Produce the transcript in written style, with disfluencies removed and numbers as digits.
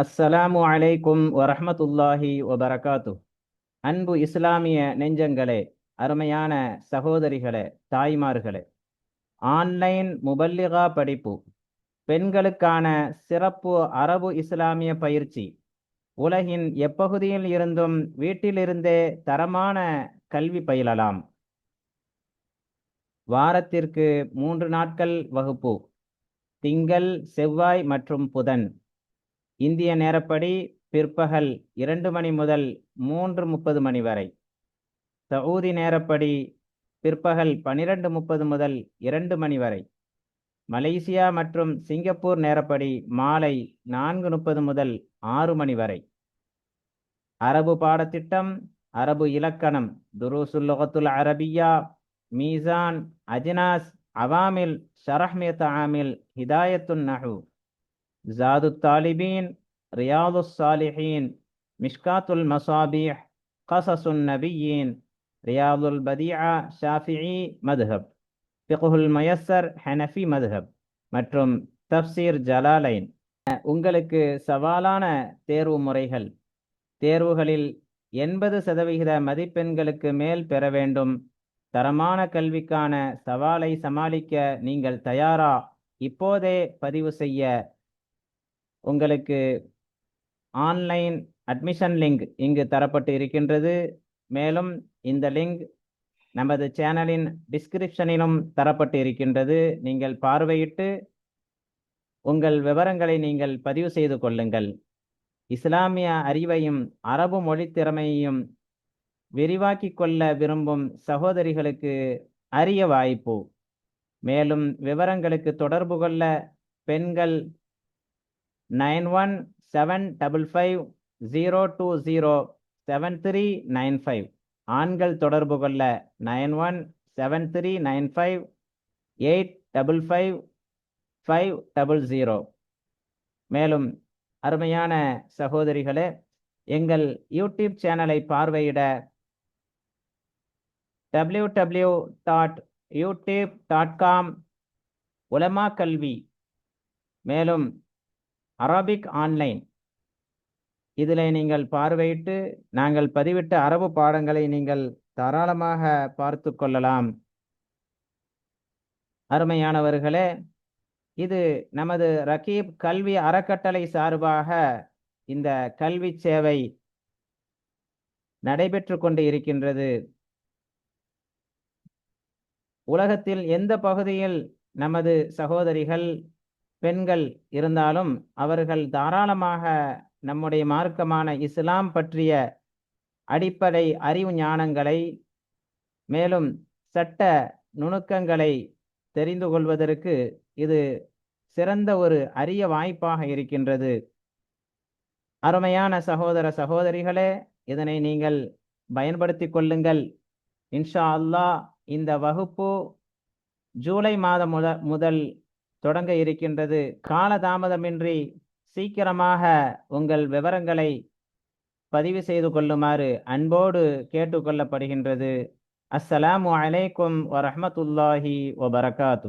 அஸ்ஸலாமு அலைக்கும் வரஹ்மத்துல்லாஹி வபரகாத்து. அன்பு இஸ்லாமிய நெஞ்சங்களே, அருமையான சகோதரிகளே, தாய்மார்களே, ஆன்லைன் முபல்லிகா படிப்பு, பெண்களுக்கான சிறப்பு அரபு இஸ்லாமிய பயிற்சி, உலகின் எப்பகுதியில் இருந்தும் வீட்டிலிருந்தே தரமான கல்வி பயிலலாம். வாரத்திற்கு 3 நாட்கள் வகுப்பு, திங்கள், செவ்வாய் மற்றும் புதன். இந்திய நேரப்படி பிற்பகல் 2 மணி முதல் 3:30 மணி வரை. சவுதி நேரப்படி பிற்பகல் 12:30 முதல் 2 மணி வரை. மலேசியா மற்றும் சிங்கப்பூர் நேரப்படி மாலை 4:30 முதல் 6 மணி வரை. அரபு பாடத்திட்டம், அரபு இலக்கணம், துருசுல் லுகத்துல் அரபியா, மீசான், அஜ்னாஸ், அவாமில், ஷரஹ்மே தஆமில், ஹிதாயத்துன் நஹு, ஜாதுத் தாலிபீன், ரியாதுஸ் சாலிஹீன், மிஷ்காத்துல் மசாபீஹ், கஸசுன் நபியீன், ரியாதுல் பதிஆ ஷாஃபிஈ மத்ஹப், ஃபிக்ஹுல் மயஸ்ஸர் ஹனஃபி மத்ஹப் மற்றும் தஃப்சீர் ஜலாலைன். உங்களுக்கு சவாலான தேர்வு முறைகள். தேர்வுகளில் 80% மதிப்பெண்களுக்கு மேல் பெற வேண்டும். தரமான கல்விக்கான சவாலை சமாளிக்க நீங்கள் தயாரா? இப்போதே பதிவு செய்ய உங்களுக்கு ஆன்லைன் அட்மிஷன் லிங்க் இங்கு தரப்பட்டு இருக்கின்றது. மேலும் இந்த லிங்க் நமது சேனலின் டிஸ்கிரிப்ஷனிலும் தரப்பட்டு இருக்கின்றது. நீங்கள் பார்வையிட்டு உங்கள் விவரங்களை நீங்கள் பதிவு செய்து கொள்ளுங்கள். இஸ்லாமிய அறிவையும் அரபு மொழி திறமையையும் விரிவாக்கிக் கொள்ள விரும்பும் சகோதரிகளுக்கு அரிய வாய்ப்பு. மேலும் விவரங்களுக்கு தொடர்பு கொள்ள பெண்கள் 917550207395, ஆண்கள் தொடர்பு கொள்ள 9173958550. மேலும் அருமையான சகோதரிகளே, எங்கள் யூடியூப் சேனலை பார்வையிட www.youtube.com உலமா கல்வி, மேலும் அரபிக் ஆன்லைன், இதில் நீங்கள் பார்வையிட்டு நாங்கள் பதிவிட்ட அரபு பாடங்களை நீங்கள் தாராளமாக பார்த்து கொள்ளலாம். அருமையானவர்களே, இது நமது ரகீப் கல்வி அறக்கட்டளை சார்பாக இந்த கல்வி சேவை நடைபெற்று கொண்டு இருக்கின்றது. உலகத்தில் எந்த பகுதியில் நமது சகோதரிகள் பெண்கள் இருந்தாலும் அவர்கள் தாராளமாக நம்முடைய மார்க்கமான இஸ்லாம் பற்றிய அடிப்படை அறிவு ஞானங்களை, மேலும் சட்ட நுணுக்கங்களை தெரிந்து கொள்வதற்கு இது சிறந்த ஒரு அரிய வாய்ப்பாக இருக்கின்றது. அருமையான சகோதர சகோதரிகளே, இதனை நீங்கள் பயன்படுத்திக் கொள்ளுங்கள். இன்ஷா அல்லாஹ் இந்த வகுப்பு ஜூலை மாதம் முதல் தொடங்க இருக்கின்றது. காலதாமதமின்றி சீக்கிரமாக உங்கள் விவரங்களை பதிவு செய்து கொள்ளுமாறு அன்போடு கேட்டுக்கொள்ளப்படுகின்றது. அஸ்ஸலாமு அலைக்கும் வரஹ்மத்துல்லாஹி வபரகாத்து.